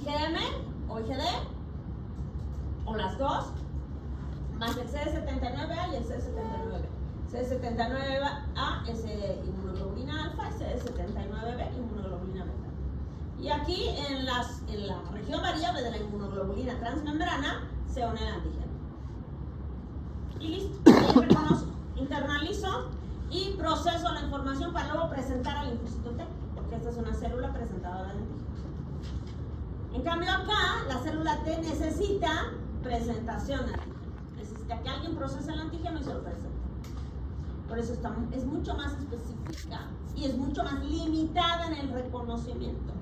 IgM o IgD, o las dos, más el CD79A y el CD79B. CD79A es inmunoglobulina alfa y CD79B inmunoglobulina beta. Y aquí en la región variable de la inmunoglobulina transmembrana se une el antígeno. Y listo. Yo reconozco, internalizo y proceso la información para luego presentar al linfocito T, porque esta es una célula presentadora de antígeno. En cambio acá, la célula T necesita presentación de antígeno. Necesita que alguien procese el antígeno y se lo presente. Por eso es mucho más específica y es mucho más limitada en el reconocimiento.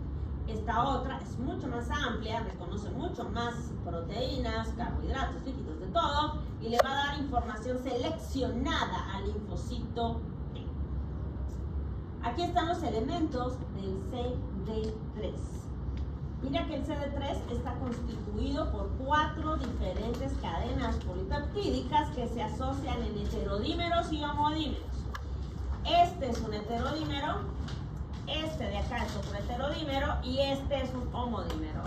Esta otra es mucho más amplia, reconoce mucho más proteínas, carbohidratos, líquidos, de todo, y le va a dar información seleccionada al linfocito T. Aquí están los elementos del CD3. Mira que el CD3 está constituido por 4 diferentes cadenas polipeptídicas que se asocian en heterodímeros y homodímeros. Este es un heterodímero, este de acá es otro heterodímero y este es un homodímero.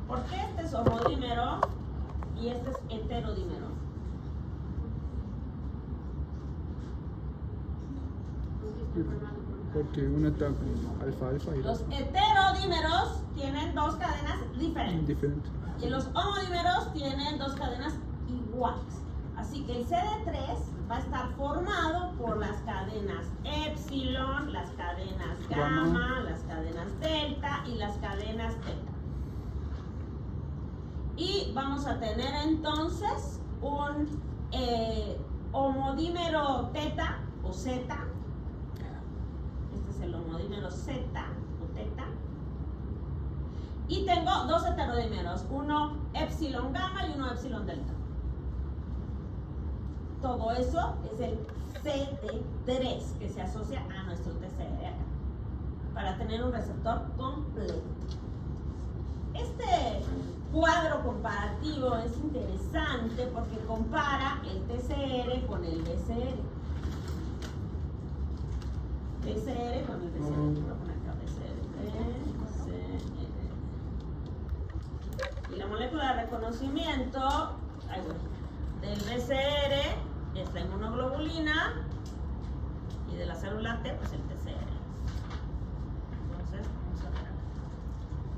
¿Por qué este es homodímero y este es heterodímero? Porque uno está con alfa-alfa y los heterodímeros tienen 2 cadenas diferentes. diferente. Y los homodímeros tienen 2 cadenas iguales. Así que el CD3 va a estar formado por las cadenas epsilon, las cadenas gamma, las cadenas delta y las cadenas teta. Y vamos a tener entonces un homodímero teta o zeta. Este es el homodímero zeta o teta. Y tengo 2 heterodímeros, uno epsilon gamma y uno epsilon delta. Todo eso es el CD3 que se asocia a nuestro TCR acá, para tener un receptor completo. Este cuadro comparativo es interesante porque compara el TCR con el BCR. TCR con el BCR. Voy a poner acá BCR. Y la molécula de reconocimiento del BCR es la inmunoglobulina y de la célula T pues el TCR. Entonces vamos a ver acá.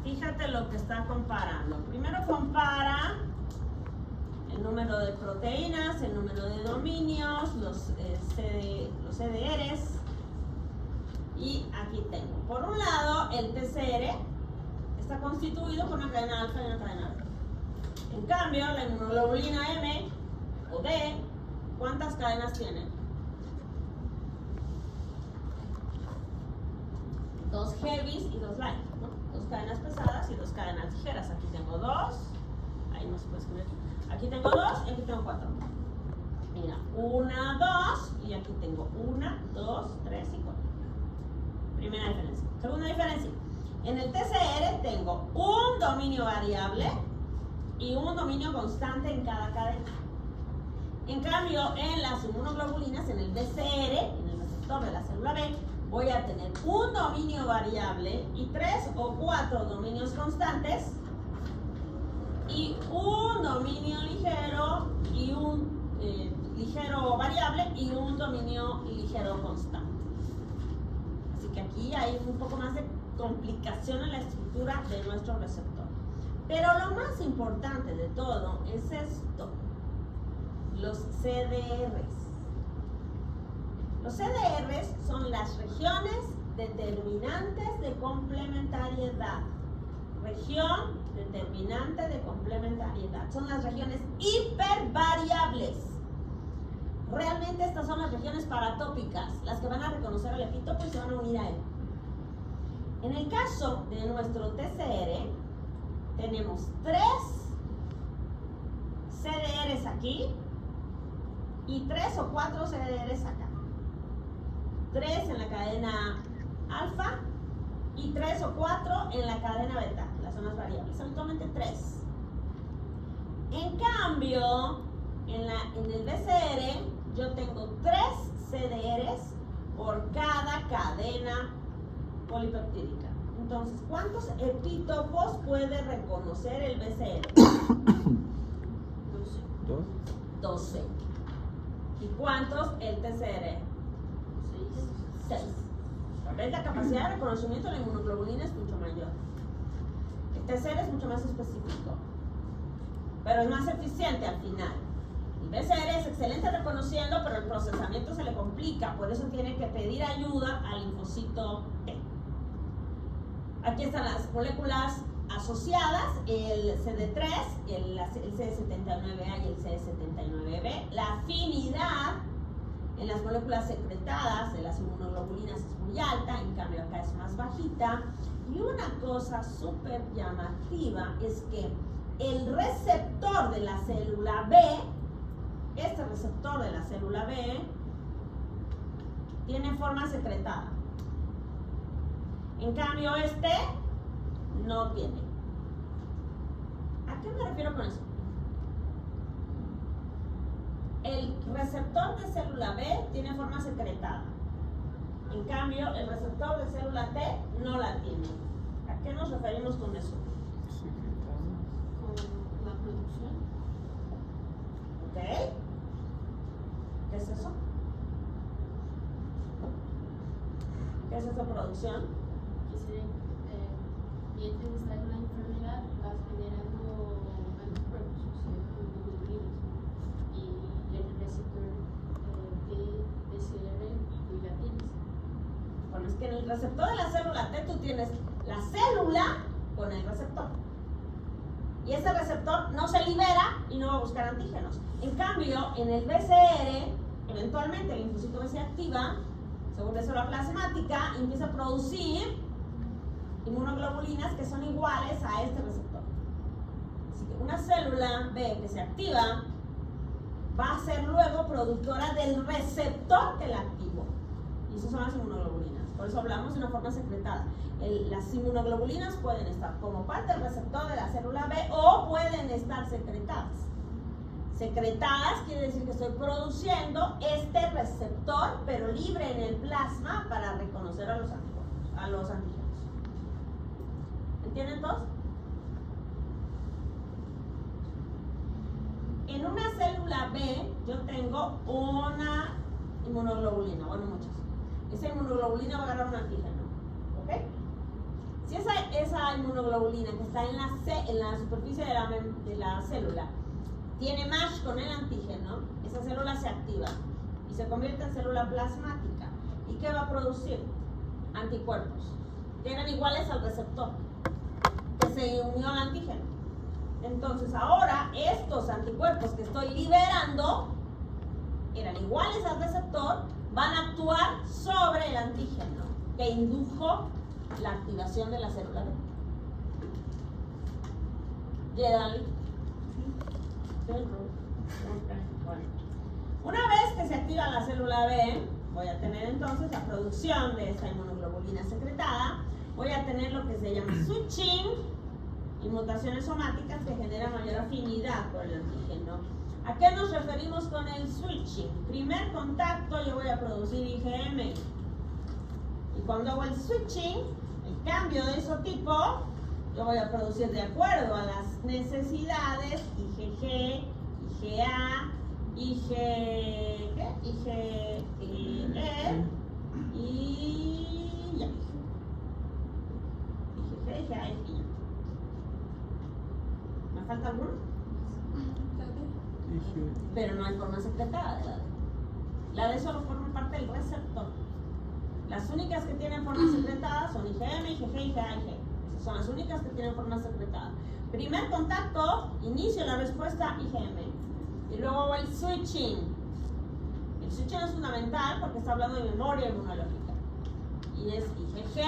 Fíjate lo que está comparando. Primero compara el número de proteínas, el número de dominios, los CDRs. Y aquí tengo, por un lado, el TCR está constituido por una cadena alfa y una cadena beta. En cambio, la inmunoglobulina M o D, ¿cuántas cadenas tiene? 2 heavies y 2 light, ¿no? 2 cadenas pesadas y 2 cadenas ligeras. Aquí tengo 2, ahí no se puede escribir. Aquí tengo 2 y aquí tengo 4. Mira, 1, 2 y aquí tengo 1, 2, 3 y 4. Primera diferencia. Segunda diferencia. En el TCR tengo un dominio variable y un dominio constante en cada cadena. En cambio, en las inmunoglobulinas, en el BCR, en el receptor de la célula B, voy a tener un dominio variable y 3 o 4 dominios constantes y un dominio ligero y un ligero variable y un dominio ligero constante. Así que aquí hay un poco más de complicación en la estructura de nuestro receptor. Pero lo más importante de todo es esto, los CDRs. Los CDRs son las regiones determinantes de complementariedad. Región determinante de complementariedad. Son las regiones hipervariables. Realmente estas son las regiones paratópicas, las que van a reconocer al epitopo y se van a unir a él. En el caso de nuestro TCR, tenemos 3 CDRs aquí y 3 o 4 CDRs acá. 3 en la cadena alfa y 3 o 4 en la cadena beta, las zonas variables, habitualmente 3. En cambio, en el BCR yo tengo 3 CDRs por cada cadena polipeptídica. Entonces, ¿cuántos epítopos puede reconocer el BCR? 12. ¿Y cuántos el TCR? 6. ¿Ves? La capacidad de reconocimiento de la inmunoglobulina es mucho mayor. El TCR es mucho más específico, pero es más eficiente al final. El BCR es excelente reconociendo, pero el procesamiento se le complica, por eso tiene que pedir ayuda al linfocito T. Aquí están las moléculas asociadas, el CD3, el CD79A y el CD79B. La afinidad en las moléculas secretadas de las inmunoglobulinas es muy alta, en cambio acá es más bajita. Y una cosa súper llamativa es que el receptor de la célula B, este receptor de la célula B, tiene forma secretada. En cambio este no tiene. ¿A qué me refiero con eso? El receptor de célula B tiene forma secretada. En cambio, el receptor de célula T no la tiene. ¿A qué nos referimos con eso? Con la producción. ¿Ok? ¿Qué es eso? ¿Qué es esa producción? Que se mientras está en la enfermedad, vas generando anticuerpos, o sea, inmunoglobulinas. Y el receptor de PCR tú ya tienes. Bueno, es que en el receptor de la célula T tú tienes la célula con el receptor. Y ese receptor no se libera y no va a buscar antígenos. En cambio, en el BCR, eventualmente el linfocito B se activa, se vuelve célula plasmática y empieza a producir inmunoglobulinas que son iguales a este receptor. Así que una célula B que se activa va a ser luego productora del receptor que la activó. Y esas son las inmunoglobulinas. Por eso hablamos de una forma secretada. Las inmunoglobulinas pueden estar como parte del receptor de la célula B o pueden estar secretadas. Secretadas quiere decir que estoy produciendo este receptor, pero libre en el plasma para reconocer a los anticuerpos, a los antígenos. ¿Entienden todos? En una célula B yo tengo una inmunoglobulina, bueno, muchas. Esa inmunoglobulina va a agarrar un antígeno, ¿ok? Si esa inmunoglobulina que está en la superficie de la célula tiene match con el antígeno, esa célula se activa y se convierte en célula plasmática. ¿Y qué va a producir? Anticuerpos, que eran iguales al receptor, que se unió al antígeno. Entonces ahora estos anticuerpos que estoy liberando, eran iguales al receptor, van a actuar sobre el antígeno que indujo la activación de la célula B. ¿Llega? Bueno. Una vez que se activa la célula B, voy a tener entonces la producción de esta inmunoglobulina secretada, voy a tener lo que se llama switching y mutaciones somáticas que generan mayor afinidad por el antígeno. ¿A qué nos referimos con el switching? Primer contacto, yo voy a producir IgM. Y cuando hago el switching, el cambio de isotipo, yo voy a producir de acuerdo a las necesidades IgG, IgA, IgE y ya. IgG, IgA, IgE. ¿Me falta alguno? Pero no hay forma secretada de la D. La D solo forma parte del receptor. Las únicas que tienen forma secretada son IgM, IgG, IgA, IgE. Esas son las únicas que tienen forma secretada. Primer contacto, inicio la respuesta IgM. Y luego el switching. El switching es fundamental porque está hablando de memoria inmunológica. Y es IgG,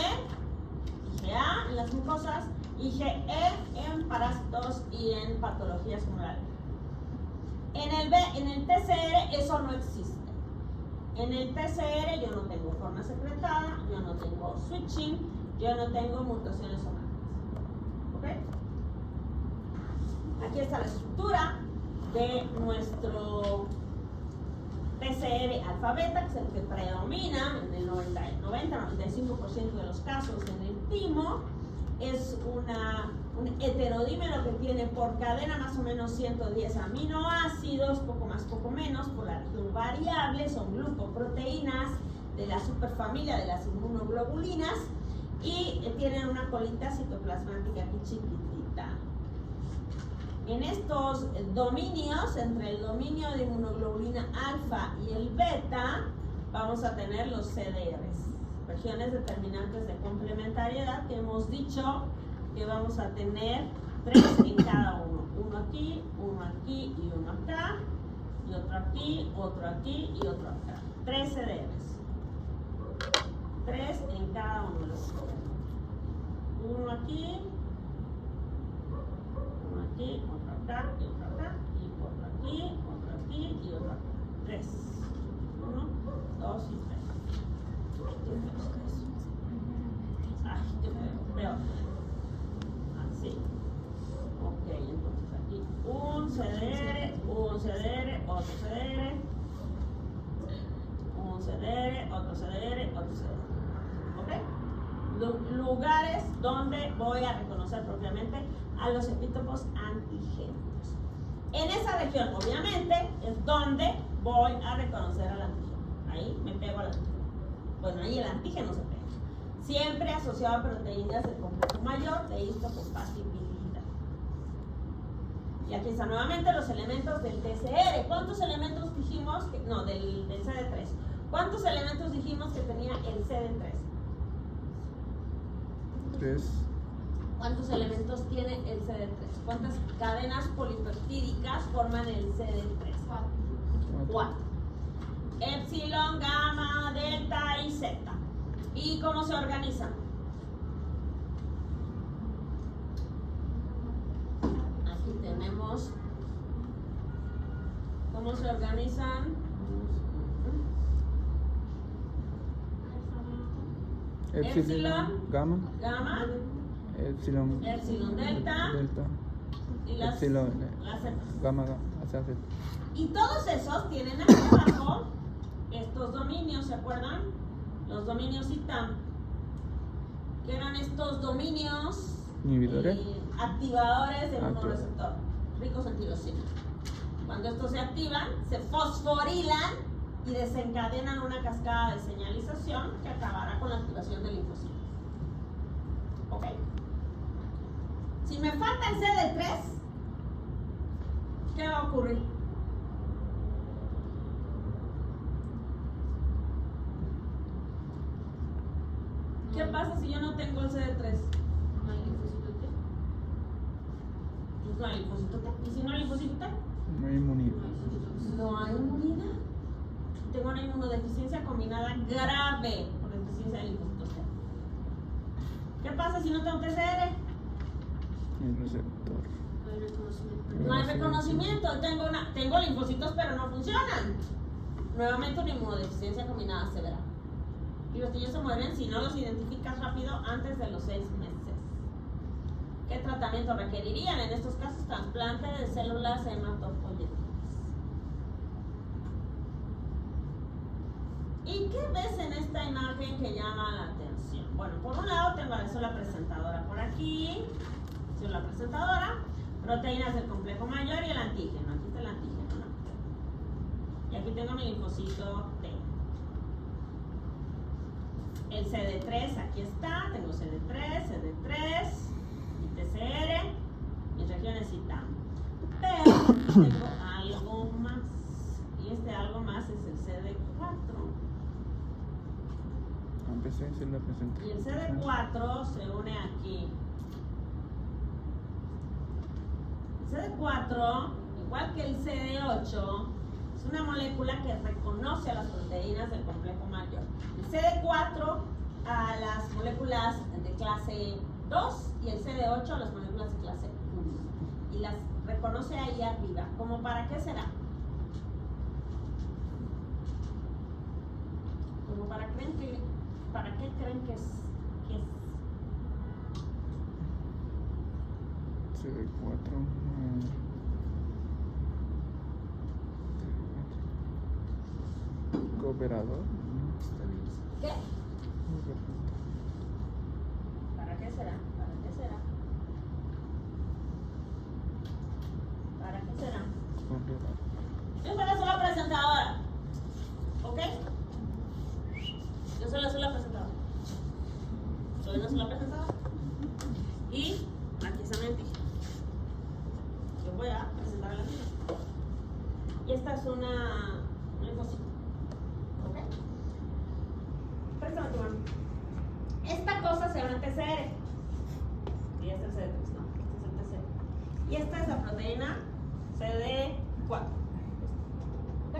IgA en las mucosas, IgE en parásitos y en patologías tumorales. En el TCR eso no existe. En el TCR yo no tengo forma secretada, yo no tengo switching, yo no tengo mutaciones somáticas. ¿Ok? Aquí está la estructura de nuestro TCR alfa beta, que es el que predomina en el 99% 90-95% de los casos en el timo, es un heterodímero que tiene por cadena más o menos 110 aminoácidos, poco más, poco menos, por la región variable, son glucoproteínas de la superfamilia de las inmunoglobulinas y tienen una colita citoplasmática aquí chiquitita. En estos dominios, entre el dominio de inmunoglobulina alfa y el beta, vamos a tener los CDRs, regiones determinantes de complementariedad, que hemos dicho que vamos a tener 3 en cada uno. Uno aquí y uno acá, y otro aquí y otro acá. 3 CDRs. 3 en cada uno de los CDRs. Uno aquí, otro acá, y otro acá, y otro aquí, y otro acá. 3. 1, 2 y 3. Ay, qué peor. Así. Ok, entonces aquí un CDR, otro CDR, un CDR, otro CDR, otro CDR. ¿Ok? Lugares donde voy a reconocer propiamente a los epítopos antigénicos. En esa región, obviamente, es donde voy a reconocer al antígeno. Ahí me pego al antígeno. Bueno, ahí el antígeno se pega. Siempre asociado a proteínas del complejo mayor de histocompatibilidad. Y aquí están nuevamente los elementos del TCR. ¿Cuántos elementos dijimos que, no, del CD3? ¿Cuántos elementos dijimos que tenía el CD3? 3. ¿Cuántos elementos tiene el CD3? ¿Cuántas cadenas polipeptídicas forman el CD3? 4. Epsilon, gamma, delta y zeta. ¿Y cómo se organizan? Aquí tenemos cómo se organizan. Epsilon, gamma, epsilon, delta, y las epsilon, zetas. gamma, hacia Z. Y todos esos tienen aquí abajo estos dominios, ¿se acuerdan? Los dominios ITAM, que eran estos dominios Inhibidores. Activadores de inmunoreceptor, ricos en tirosina. Cuando estos se activan, se fosforilan y desencadenan una cascada de señalización que acabará con la activación del linfocito. ¿Ok? Si me falta el CD3, ¿qué va a ocurrir? ¿Qué pasa si yo no tengo el CD3? No hay linfocito T. Pues no hay linfocito T. ¿Y si no hay linfocito T? No hay inmunidad. No hay inmunidad. Tengo una inmunodeficiencia combinada grave por deficiencia de linfocitos T. ¿Qué pasa si no tengo TCR? El receptor. No hay reconocimiento. No hay reconocimiento. Tengo linfocitos pero no funcionan. Nuevamente una inmunodeficiencia combinada severa. Y los niños se mueren si no los identificas rápido antes de los 6 meses. ¿Qué tratamiento requerirían? En estos casos, trasplante de células hematopoyéticas. ¿Y qué ves en esta imagen que llama la atención? Bueno, por un lado tengo la célula presentadora por aquí, célula presentadora, proteínas del complejo mayor y el antígeno. Aquí está el antígeno, ¿no? Y aquí tengo mi linfocito T. El CD3 aquí está, tengo CD3 y TCR, mis regiones ITAM. Pero tengo algo más, y este algo más es el CD4. Empecé a hacer la presentación. Y el CD4 se une aquí. El CD4, igual que el CD8, es una molécula que reconoce a las proteínas del complejo mayor. El CD4 a las moléculas de clase 2 y el CD8 a las moléculas de clase 1. Y las reconoce ahí arriba. ¿Cómo para qué será? ¿Cómo para qué creen que es? CD4. Cooperador. ¿Qué? ¿Para qué será? ¿Para qué será? ¿Para qué será? Yo soy la sola presentadora. ¿Ok? Yo soy la sola presentadora. Soy una sola presentadora. Y aquí está mi antígeno. Yo voy a presentar el antígeno. Y esta es una linfocito. ¿Ok? Préstame tu mano. Esta cosa se llama TCR. Y este es el CD3, no, este es el TCR. Y esta es la proteína CD4. ¿Ok?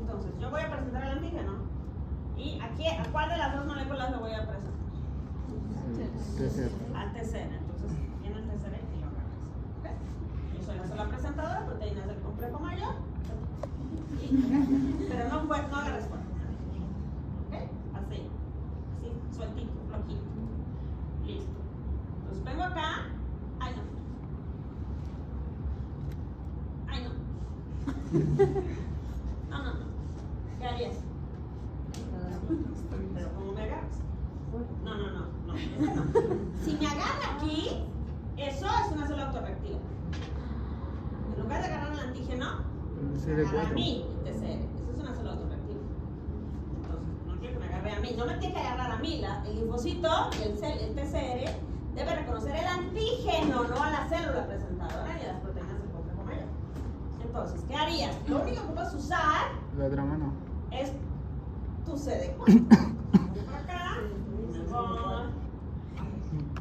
Entonces, yo voy a presentar el antígeno. ¿Y aquí, a cuál de las dos moléculas lo voy a presentar? Al TCR. Entonces, viene el TCR y lo agarras. ¿Ok? Yo soy la sola presentadora, proteínas del complejo mayor. Pero no agarres fuerte. ¿Ok? Así sueltito, flojito. Listo. Entonces vengo acá. Ay, no. Ay, no. No. ¿Qué harías? Pero ¿cómo me agarras? No. Si me agarra aquí, eso es una sola autorreactiva. En lugar de agarrar el antígeno, agarra a mí el TCR. Eso es una sola autorreactiva. Entonces, no quiero que me agarre a mí. No me tiene que agarrar a mí. El linfocito y el TCR debe reconocer el antígeno, no a la célula presentadora ni a las proteínas del complejo mayor. Entonces, ¿qué harías? Lo único que puedes usar La otra mano. es tu CD4. Por acá, mejor.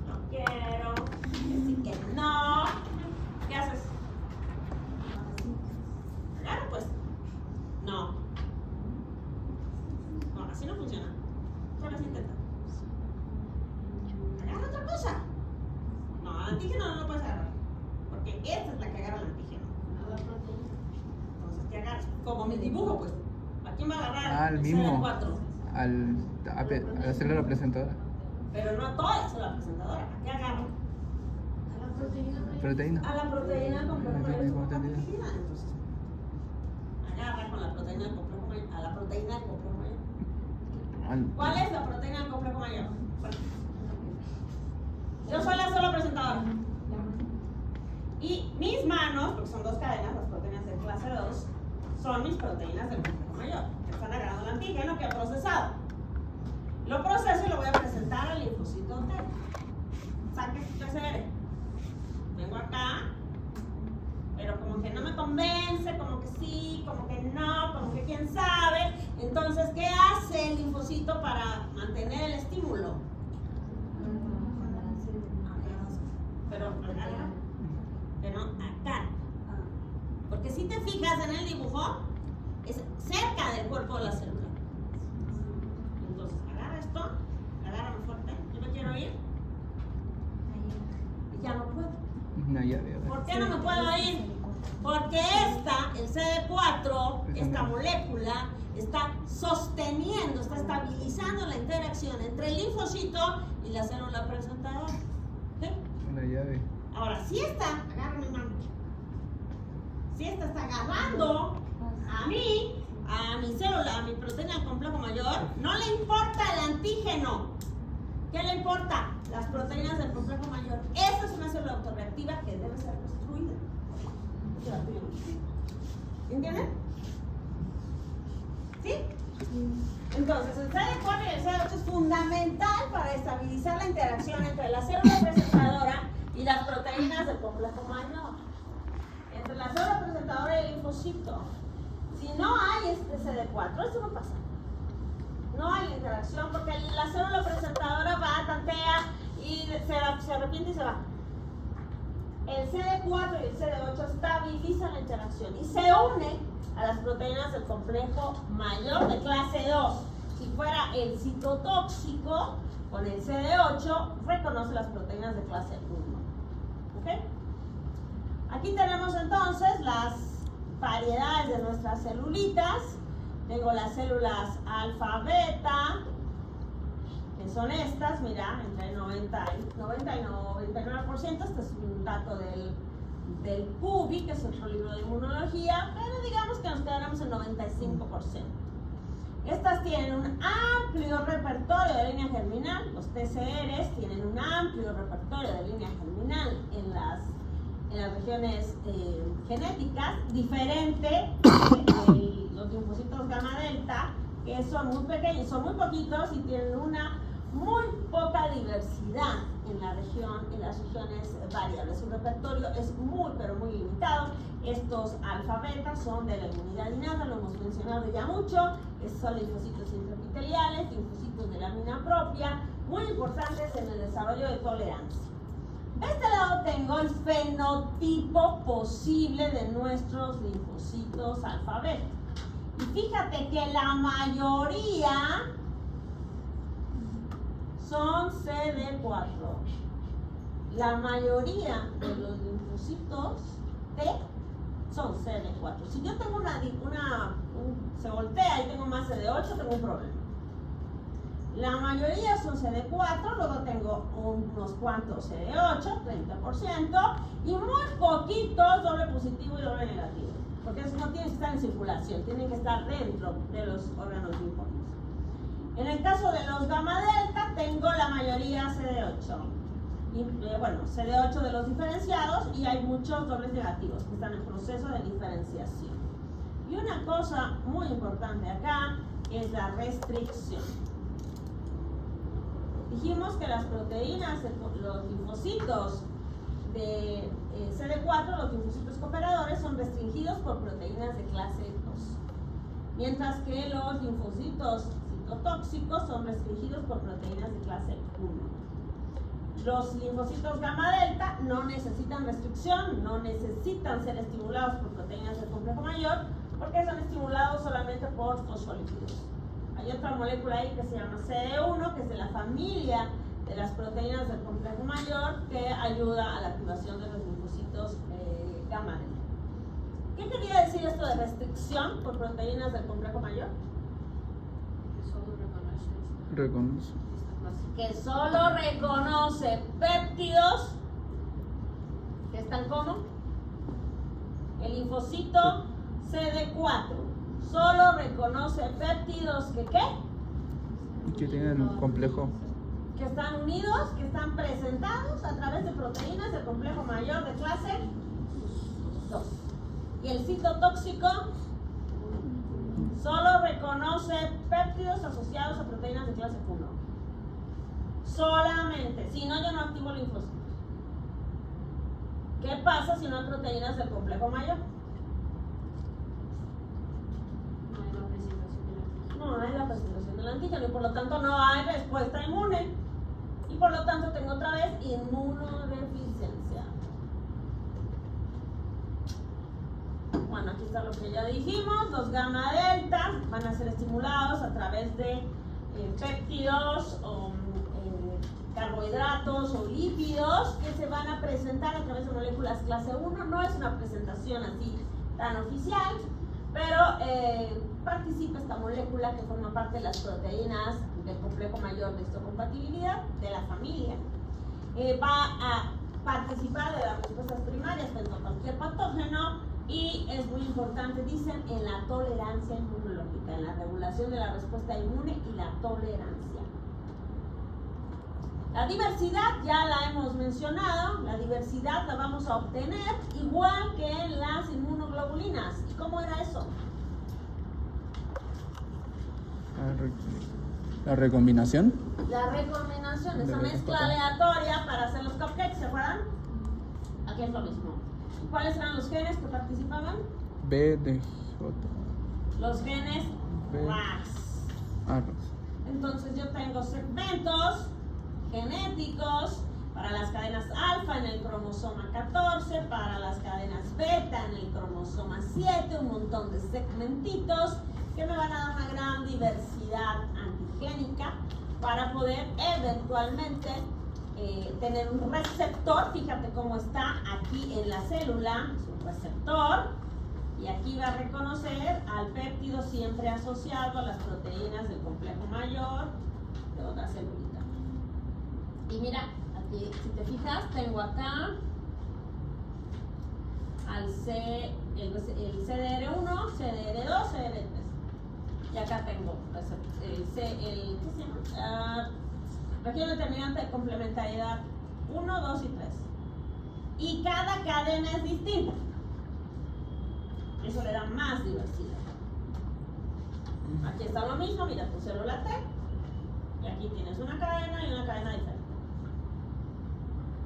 No quiero. Decir que no. ¿Qué haces? Agarra pues. No, así no funciona. Otra vez intenta. Agarra otra cosa. No, al antígeno no lo puedes agarrar. Porque esta es la que agarra el antígeno. Entonces, ¿qué agarras? Como mi dibujo, pues. ¿A quién va a agarrar? Al mismo. CD4. A la célula presentadora. Pero no a toda la célula presentadora. ¿A qué agarro? Proteína. A la proteína del complejo mayor. Entonces, agarra con la proteína del complejo mayor. A la proteína del complejo mayor. al- ¿Cuál es la proteína del complejo mayor? Yo soy la sola presentadora. Y mis manos, porque son dos cadenas, las proteínas de clase 2, son mis proteínas del complejo mayor, que están agarrando el antígeno que he procesado. Lo proceso y lo voy a presentar al linfocito T. Saque su TCR. Vengo acá, pero como que no me convence, como que sí, como que no, como que quién sabe. Entonces, ¿qué hace el linfocito para mantener el estímulo? Pero acá. Porque si te fijas en el dibujo, es cerca del cuerpo de la célula. Entonces, agarra esto, agárrame fuerte. Yo me quiero ir. Y ya no puedo. Una llave. ¿Por qué no me puedo ir? Porque el CD4, esta molécula, está sosteniendo, está estabilizando la interacción entre el linfocito y la célula presentadora. ¿Sí? Una llave. Ahora, si esta, agarra mi mano. Si esta está agarrando a mí, a mi célula, a mi proteína del complejo mayor, no le importa el antígeno. ¿Qué le importa? Las proteínas del complejo mayor. Esa es una célula autorreactiva que debe ser destruida. ¿Entienden? ¿Sí? Entonces, el CD4 y el CD8 es fundamental para estabilizar la interacción entre la célula presentadora y las proteínas del complejo mayor. Entre la célula presentadora y el linfocito. Si no hay este CD4, eso no pasa. No hay interacción porque la célula presentadora va, tantea y se arrepiente y se va. El CD4 y el CD8 estabilizan la interacción y se une a las proteínas del complejo mayor de clase 2. Si fuera el citotóxico con el CD8, reconoce las proteínas de clase 1. ¿Ok? Aquí tenemos entonces las variedades de nuestras celulitas. Tengo las células alfa, beta, que son estas, mira, entre 90 y 99%. Este es un dato del PUBI, que es otro libro de inmunología, pero digamos que nos quedaremos en 95%. Estas tienen un amplio repertorio de líneas germinal. Los TCRs tienen un amplio repertorio de línea germinal en las regiones genéticas, diferente de los linfocitos gamma delta, que son muy pequeños, son muy poquitos y tienen una muy poca diversidad en las regiones variables. Su repertorio es muy, pero muy limitado. Estos alfa beta son de la inmunidad innata, lo hemos mencionado ya mucho. Son linfocitos intraepiteliales, linfocitos de la mina propia, muy importantes en el desarrollo de tolerancia. De este lado tengo el fenotipo posible de nuestros linfocitos alfa beta. Y fíjate que la mayoría son CD4. La mayoría de los linfocitos T son CD4. Si yo tengo se voltea y tengo más CD8, tengo un problema. La mayoría son CD4, luego tengo unos cuantos CD8, 30%, y muy poquitos doble positivo y doble negativo. Porque eso no tiene que estar en circulación, tienen que estar dentro de los órganos linfóticos. En el caso de los gamma delta, tengo la mayoría CD8. Y, CD8 de los diferenciados, y hay muchos dobles negativos que están en proceso de diferenciación. Y una cosa muy importante acá es la restricción. Dijimos que las proteínas, los linfocitos de CD4, los linfocitos cooperadores, son restringidos por proteínas de clase 2, mientras que los linfocitos citotóxicos son restringidos por proteínas de clase 1. Los linfocitos gamma delta no necesitan restricción, no necesitan ser estimulados por proteínas del complejo mayor, porque son estimulados solamente por fosfolípidos. Hay otra molécula ahí que se llama CD1, que es de la familia de las proteínas del complejo mayor, que ayuda a la activación de los linfocitos gamma delta. ¿Qué quería decir esto de restricción por proteínas del complejo mayor? Reconoce. Que solo reconoce péptidos que están como el linfocito CD4 solo reconoce péptidos que ¿qué? Que tienen un complejo. Que están unidos, que están presentados a través de proteínas del complejo mayor de clase 2. Y el citotóxico solo reconoce péptidos asociados a proteínas de clase 1. Solamente, si no, yo no activo linfocitos. ¿Qué pasa si no hay proteínas del complejo mayor? No hay la presentación del antígeno y por lo tanto no hay respuesta inmune. Y por lo tanto tengo otra vez inmunodeficiencia. Bueno, aquí está lo que ya dijimos. Los gamma delta van a ser estimulados a través de péptidos o carbohidratos o lípidos que se van a presentar a través de moléculas clase 1. No es una presentación así tan oficial, pero participa esta molécula que forma parte de las proteínas del complejo mayor de histocompatibilidad de la familia. Va a participar de las respuestas primarias frente a cualquier patógeno y es muy importante, dicen, en la tolerancia inmunológica, en la regulación de la respuesta inmune y la tolerancia. La diversidad ya la hemos mencionado, la diversidad la vamos a obtener igual que en las inmunoglobulinas. ¿Y cómo era eso? La recombinación. La recombinación, esa mezcla aleatoria para hacer los cupcakes, ¿se acuerdan? Aquí es lo mismo. ¿Cuáles eran los genes que participaban? B, D, J. Los genes B. RAS. Entonces yo tengo segmentos genéticos para las cadenas alfa en el cromosoma 14, para las cadenas beta en el cromosoma 7, un montón de segmentitos que me van a dar una gran diversidad antigénica para poder eventualmente tener un receptor. Fíjate cómo está aquí en la célula, es un receptor, y aquí va a reconocer al péptido siempre asociado a las proteínas del complejo mayor de otra célula. Y mira, aquí si te fijas, tengo acá al el CDR1, CDR2, CDR3. Y acá tengo el Aquí un determinante de complementariedad 1, 2 y 3. Y cada cadena es distinta. Eso le da más diversidad. Aquí está lo mismo, mira tu célula T. Y aquí tienes una cadena y una cadena diferente.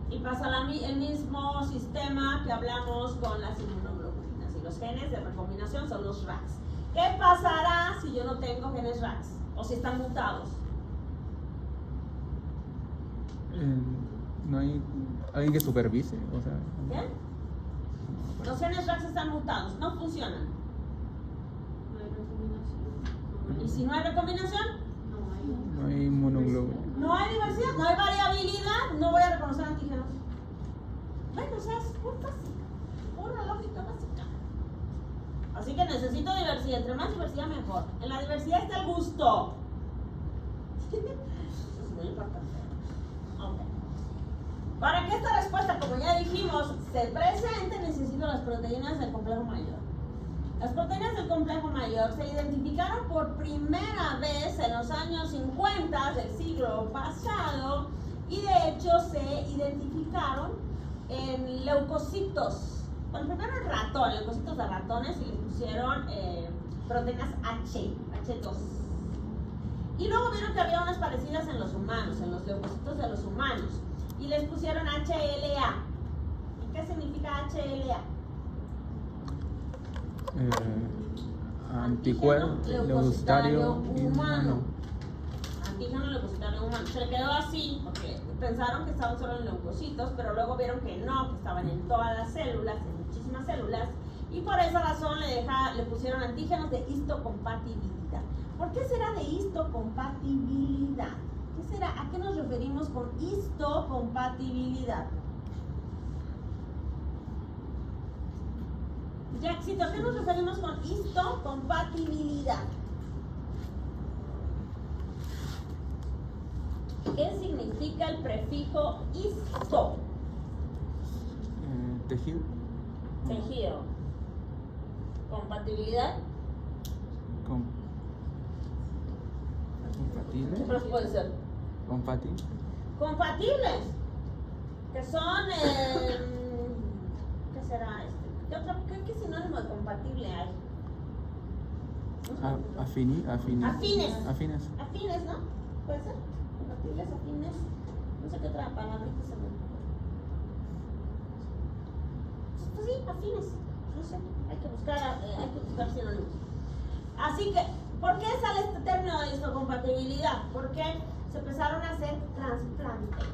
Y pasa el mismo sistema que hablamos con las inmunoglobulinas. Y los genes de recombinación son los RAS. ¿Qué pasará si yo no tengo genes RAS? O si están mutados. No hay alguien que supervise, o sea. ¿Qué? Los genes RAS están mutados, no funcionan. No hay recombinación. Y si no hay recombinación, No hay inmunoglobulina. no hay diversidad, no hay variabilidad, no voy a reconocer antígenos. Bueno, o sea, es muy fácil, pura lógica básica. Así que necesito diversidad, entre más diversidad mejor. En la diversidad está el gusto. Eso es muy importante. Okay. Para que esta respuesta, como ya dijimos, se presente, necesito las proteínas del complejo mayor. Las proteínas del complejo mayor se identificaron por primera vez en los años 50 del siglo pasado y de hecho se identificaron en leucocitos. Bueno, primero en ratones, leucocitos de ratones, y les pusieron proteínas H2. Y luego vieron que había unas parecidas en los humanos, en los leucocitos de los humanos, y les pusieron HLA. ¿Y qué significa HLA? Anticuerpo leucocitario humano. Antígeno leucocitario humano. Se le quedó así porque pensaron que estaban solo en leucocitos, pero luego vieron que no, que estaban en todas las células, en muchísimas células, y por esa razón le pusieron antígenos de histocompatibilidad. ¿Por qué será de histocompatibilidad? ¿Qué será? ¿A qué nos referimos con histocompatibilidad? Jackcito, ¿a qué nos referimos con histocompatibilidad? ¿Qué significa el prefijo histo? Tejido. Tejido. ¿Compatibilidad? Compatible. ¿Qué más puede ser? Compatible. Compatibles. Que son, ¿qué será ¿Qué sinónimo de compatible hay? Afines. Afines, ¿no? ¿Puede ser? Compatibles, afines. No sé qué otra palabrita se me... Pues sí, afines. No sé, hay que buscar sinónimos. Así que, ¿por qué sale este término de histocompatibilidad? Porque se empezaron a hacer trasplantes.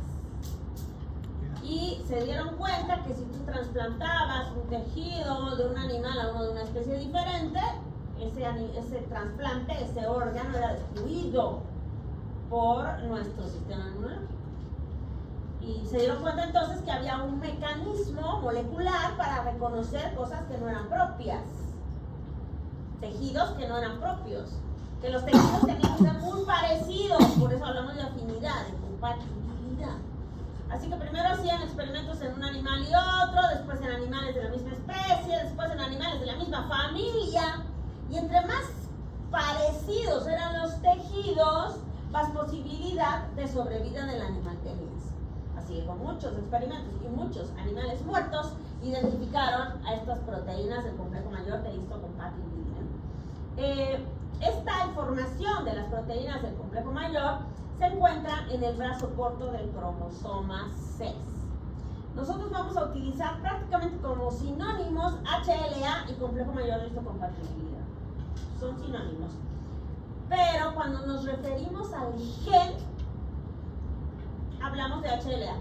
Y se dieron cuenta que si tú trasplantabas un tejido de un animal a uno de una especie diferente, ese trasplante, ese órgano era destruido por nuestro sistema inmunológico. Y se dieron cuenta entonces que había un mecanismo molecular para reconocer cosas que no eran propias, tejidos que no eran propios, que los tejidos tenían que ser muy parecidos, por eso hablamos de afinidad, de compatibilidad. Así que primero hacían experimentos en un animal y otro, después en animales de la misma especie, después en animales de la misma familia. Y entre más parecidos eran los tejidos, más posibilidad de sobrevida del animal tenías. Así que con muchos experimentos y muchos animales muertos, identificaron a estas proteínas del complejo mayor de histocompatibilidad. Esta información de las proteínas del complejo mayor se encuentra en el brazo corto del cromosoma 6. Nosotros vamos a utilizar prácticamente como sinónimos HLA y complejo mayor de histocompatibilidad. Son sinónimos. Pero cuando nos referimos al gen, hablamos de HLA.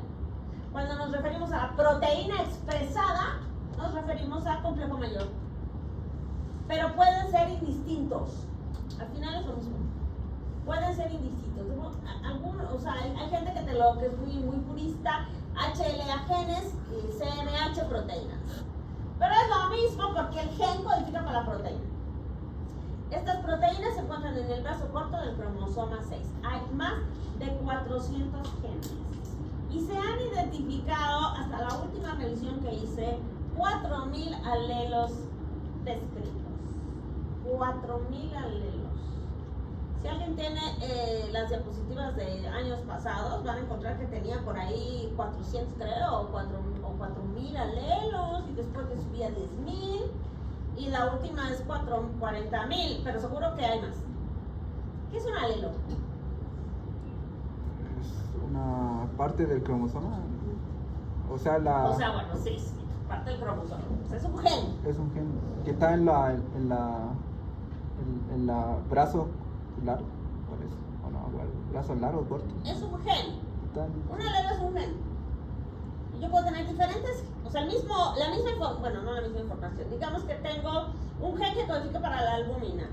Cuando nos referimos a la proteína expresada, nos referimos a complejo mayor. Pero pueden ser indistintos. Al final es lo mismo. Pueden ser indistintos. Hay gente que es muy purista, HLA genes y CMH proteínas. Pero es lo mismo porque el gen codifica para la proteína. Estas proteínas se encuentran en el brazo corto del cromosoma 6. Hay más de 400 genes. Y se han identificado, hasta la última revisión que hice, 4,000 alelos descritos. 4,000 alelos. Si alguien tiene las diapositivas de años pasados, van a encontrar que tenía por ahí 400, creo, o 4.000 alelos, y después le subía a 10.000, y la última es 40.000, pero seguro que hay más. ¿Qué es un alelo? Es una parte del cromosoma. O sea, bueno, sí, parte del cromosoma. O sea, es un gen. Es un gen que está en la brazo largo, ¿cuál es? O no, igual, brazo largo, corto. Es un gen. Un alelo es un gen. Y yo puedo tener diferentes, o sea, la misma información. Digamos que tengo un gen que codifica para la albúmina.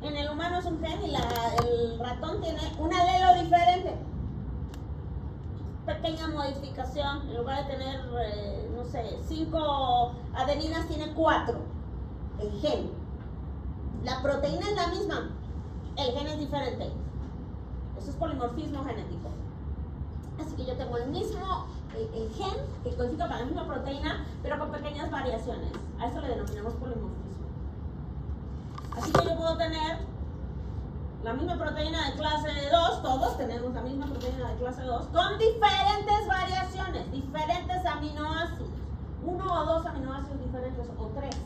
En el humano es un gen y el ratón tiene un alelo diferente. Pequeña modificación, en lugar de tener, 5 adeninas, tiene 4. El gen. La proteína es la misma, el gen es diferente. Eso es polimorfismo genético. Así que yo tengo el mismo el gen que codifica para la misma proteína, pero con pequeñas variaciones. A eso le denominamos polimorfismo. Así que yo puedo tener la misma proteína de clase 2, todos tenemos la misma proteína de clase 2, con diferentes variaciones, diferentes aminoácidos, 1 o 2 aminoácidos diferentes, o 3.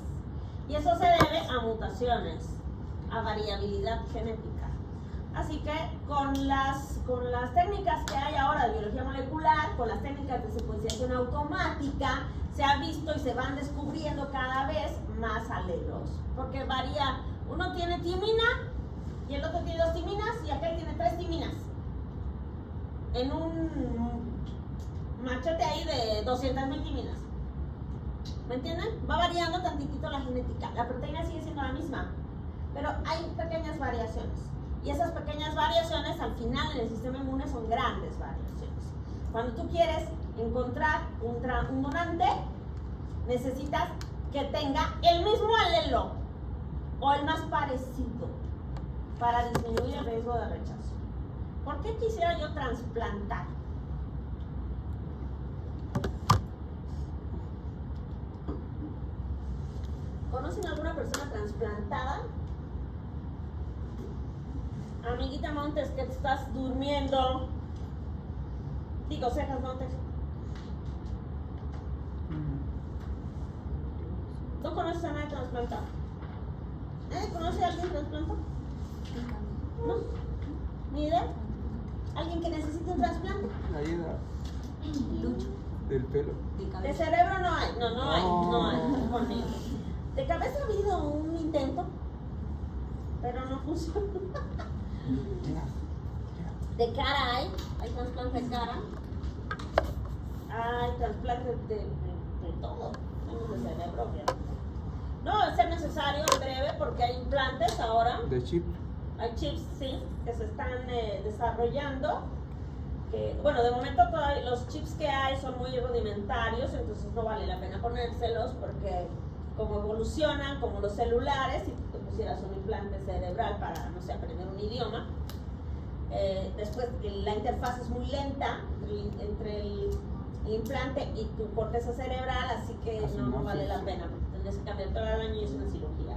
Y eso se debe a mutaciones, a variabilidad genética. Así que con las técnicas que hay ahora de biología molecular, con las técnicas de secuenciación automática, se ha visto y se van descubriendo cada vez más alelos. Porque varía, uno tiene timina y el otro tiene 2 timinas y aquel tiene 3 timinas. En un machete ahí de 200.000 timinas. ¿Me entienden? Va variando tantitito la genética. La proteína sigue siendo la misma, pero hay pequeñas variaciones. Y esas pequeñas variaciones al final en el sistema inmune son grandes variaciones. Cuando tú quieres encontrar un donante, necesitas que tenga el mismo alelo o el más parecido para disminuir el riesgo de rechazo. ¿Por qué quisiera yo trasplantar? ¿Conocen alguna persona trasplantada? Amiguita Montes, que estás durmiendo. Digo, Cejas Montes. ¿No conoces a nadie trasplantado? ¿Conoce a alguien trasplantado? ¿No? ¿Ni idea? ¿Alguien que necesite un trasplante? Ahí da. Lucho. Del pelo. De cerebro no hay. No hay. Conmigo. De cabeza ha habido un intento, pero no funcionó. De cara hay trasplante de cara, hay trasplante de todo, de cerebro, obviamente. No va a ser necesario en breve porque hay implantes ahora. De chip. Hay chips, sí, que se están desarrollando. Bueno, de momento todavía los chips que hay son muy rudimentarios, entonces no vale la pena ponérselos porque como evolucionan, como los celulares, si te pusieras un implante cerebral para, no sé, aprender un idioma, después la interfaz es muy lenta entre el implante y tu corteza cerebral, así que no vale la pena, porque tendrías que cambiar todo el año y es una cirugía.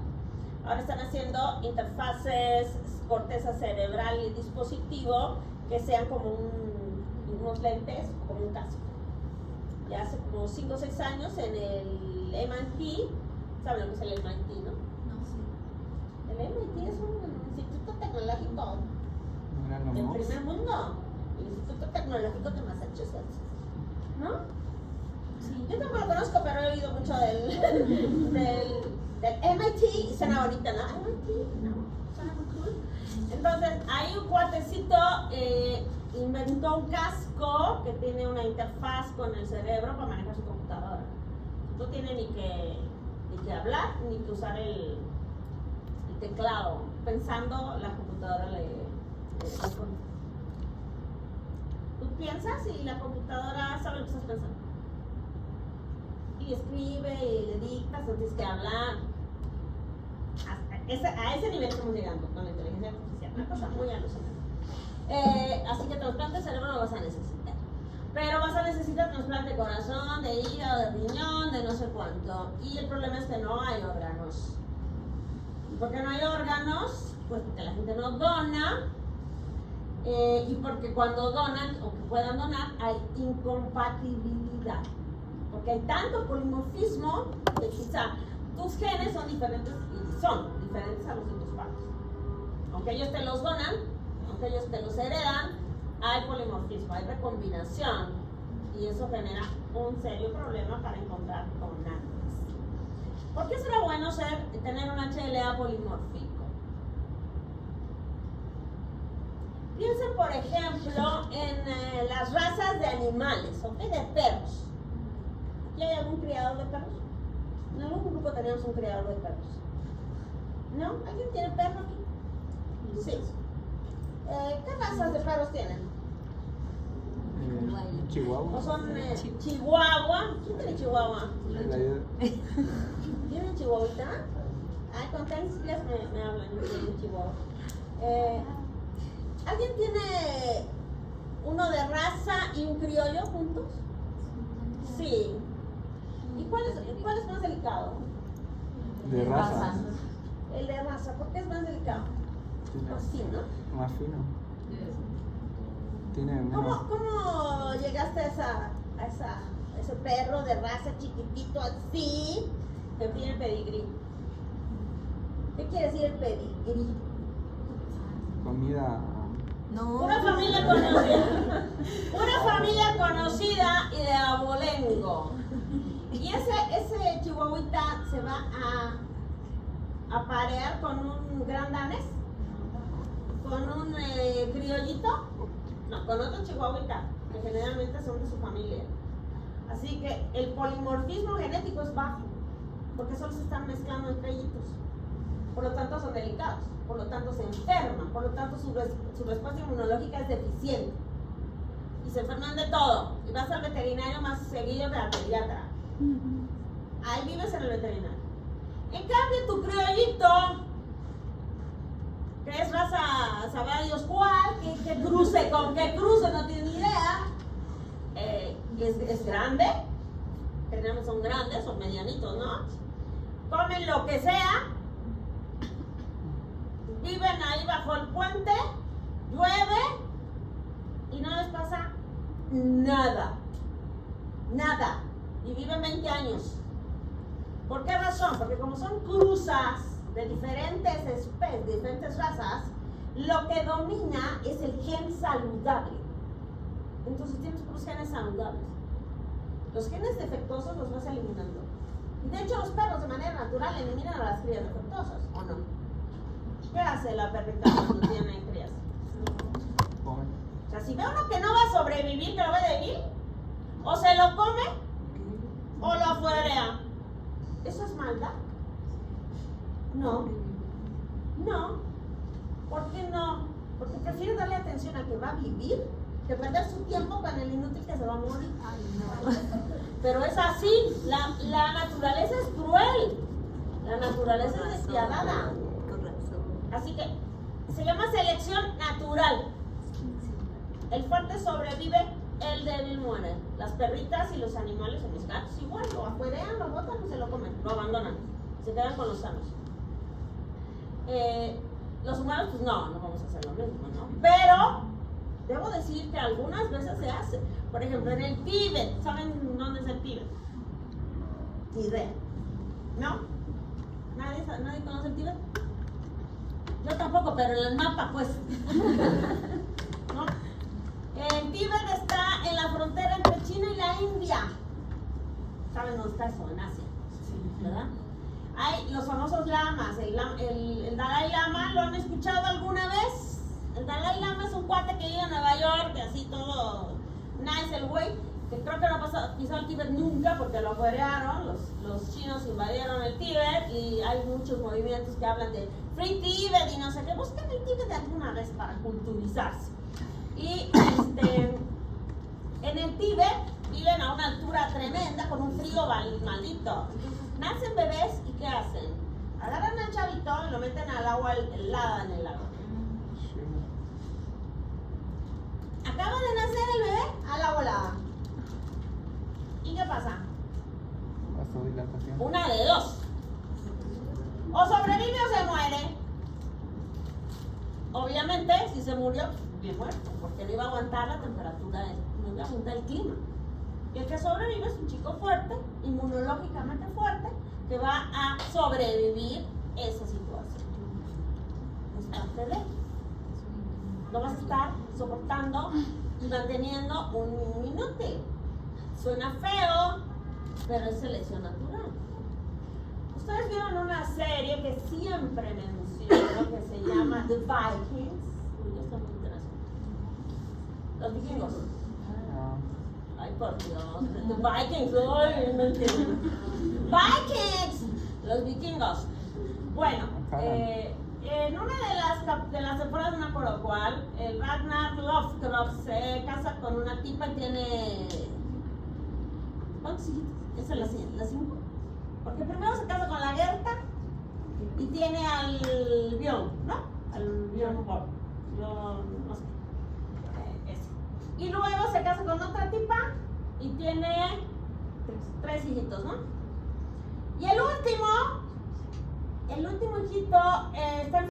Ahora están haciendo interfaces, corteza cerebral y dispositivo que sean como unos lentes, como un casco. Ya hace como 5 o 6 años en el MIT, ¿saben lo que es el MIT, no? No sé. El MIT es un instituto tecnológico del primer mundo, el Instituto Tecnológico de Massachusetts, ¿no? Sí, yo tampoco lo conozco, pero he oído mucho del MIT y suena bonito, ¿no? MIT, ¿no? Suena muy cool. Entonces, ahí un cuatecito inventó un casco que tiene una interfaz con el cerebro para manejar su computadora. No tiene ni que hablar, ni que usar el teclado. Pensando, la computadora le responde. Tú piensas y la computadora sabe lo que estás pensando. Y escribe y le dictas, no tienes que hablar. A ese nivel estamos llegando con la inteligencia artificial. Una cosa muy alucinante. Así que trasplante de cerebro no vas a necesitar. Pero vas a necesitar trasplante de corazón, de hígado, de riñón, de no sé cuánto. Y el problema es que no hay órganos. ¿Y por qué no hay órganos? Pues porque la gente no dona y porque cuando donan o que puedan donar hay incompatibilidad. Porque hay tanto polimorfismo que quizá tus genes son diferentes a los de tus padres. Aunque ellos te los donan, aunque ellos te los heredan, hay polimorfismo, hay recombinación y eso genera un serio problema para encontrar donantes. ¿Por qué será bueno tener un HLA polimórfico? Piensen, por ejemplo, en las razas de animales, ¿ok? De perros. ¿Aquí hay algún criador de perros? En algún grupo tenemos un criador de perros. ¿No? ¿Alguien tiene perro aquí? Sí. ¿Qué razas de perros tienen? Chihuahua. ¿O son Chihuahua? ¿Quién tiene Chihuahua? ¿Tienen Chihuahuita? Ay, con tan siglas me hablan de Chihuahua. ¿Alguien tiene uno de raza y un criollo juntos? Sí. ¿Y cuál es más delicado? De raza. El de raza, ¿por qué es más delicado? Así, ¿no? Más fino. Tiene menos. ¿Cómo llegaste a ese perro de raza chiquitito así que tiene pedigrí? ¿Qué quiere decir el pedigrí? Comida. No. Una familia conocida. Una familia conocida y de abolengo. Y ese chihuahuita se va a parear con un gran danés, con un criollito, no, con otro chihuahuita, que generalmente son de su familia. Así que el polimorfismo genético es bajo, porque solo se están mezclando entre ellos. Por lo tanto son delicados, por lo tanto se enferman, por lo tanto su respuesta inmunológica es deficiente. Y se enferman de todo. Y vas al veterinario más seguido que al pediatra. Ahí vives en el veterinario. En cambio, tu criollito, que es raza, sabrá Dios cuál, que cruce, con qué cruce, no tiene ni idea, es grande, generalmente son grandes, son medianitos, ¿no? Comen lo que sea, viven ahí bajo el puente, llueve y no les pasa nada, nada, y viven 20 años. ¿Por qué razón? Porque como son cruzas de diferentes especies, diferentes razas, lo que domina es el gen saludable. Entonces tienes puros genes saludables. Los genes defectuosos los vas eliminando. Y de hecho los perros de manera natural eliminan a las crías defectuosas, ¿o no? ¿Qué hace la perrita cuando tiene crías? Come. O sea, si ve uno que no va a sobrevivir, que lo ve de vivir, o se lo come o lo afuerea. ¿Eso es maldad? No. No. ¿Por qué no? Porque prefiere darle atención a que va a vivir que perder su tiempo con el inútil que se va a morir. Ay, no. Pero es así. La naturaleza es cruel. La naturaleza es despiadada. Con razón. Así que se llama selección natural. El fuerte sobrevive, el débil muere. Las perritas y los animales o los gatos igual, lo afuerean, lo botan y se lo comen, lo abandonan, se quedan con los sanos. Los humanos, pues no vamos a hacer lo mismo, ¿no? Pero debo decir que algunas veces se hace. Por ejemplo, en el Tíbet, ¿saben dónde es el Tíbet? Ni idea. ¿No? ¿Nadie conoce el Tíbet? Yo tampoco, pero en el mapa, pues. ¿No? El Tíbet está en la frontera entre China y la India. ¿Saben dónde está eso? En Asia, ¿verdad? Hay los famosos lamas. El Dalai Lama, ¿lo han escuchado alguna vez? El Dalai Lama es un cuate que vive en Nueva York, que así todo nice el güey, que creo que no ha pisado el Tíbet nunca porque lo afuerearon. Los chinos invadieron el Tíbet y hay muchos movimientos que hablan de Free Tíbet y no sé qué. Busquen el Tíbet de alguna vez para culturizarse. Y en el Tíbet viven a una altura tremenda con un frío maldito. Entonces nacen bebés y ¿qué hacen? Agarran al chavito y lo meten al agua helada en el lago. Acaba de nacer el bebé al agua helada. ¿Y qué pasa? Vasodilatación. Una de dos. O sobrevive o se muere. murió bien muerto, porque no iba a aguantar la temperatura, no iba a aguantar el clima. Y el que sobrevive es un chico fuerte, inmunológicamente fuerte, que va a sobrevivir esa situación. Es parte de. No vas a estar soportando y manteniendo un inútil. Suena feo, pero es selección natural. Ustedes vieron una serie que siempre menciono que se llama The Vikings. Uy, ya está muy interesante. Los vikingos. Ay, por Dios. The Vikings. Uy, no entiendo. Vikings. Los vikingos. Bueno, en una de las temporadas, no me acuerdo cuál, el Ragnar Lothbrok se casa con una tipa y tiene. ¿Cuántos hijitos? Esa es la 5. Porque primero se casa con la Gerta y tiene al Bjorn, ¿no? Al Bjorn, no sé. Ese. Y luego se casa con otra tipa y tiene 3 hijitos, ¿no? Y el último hijito está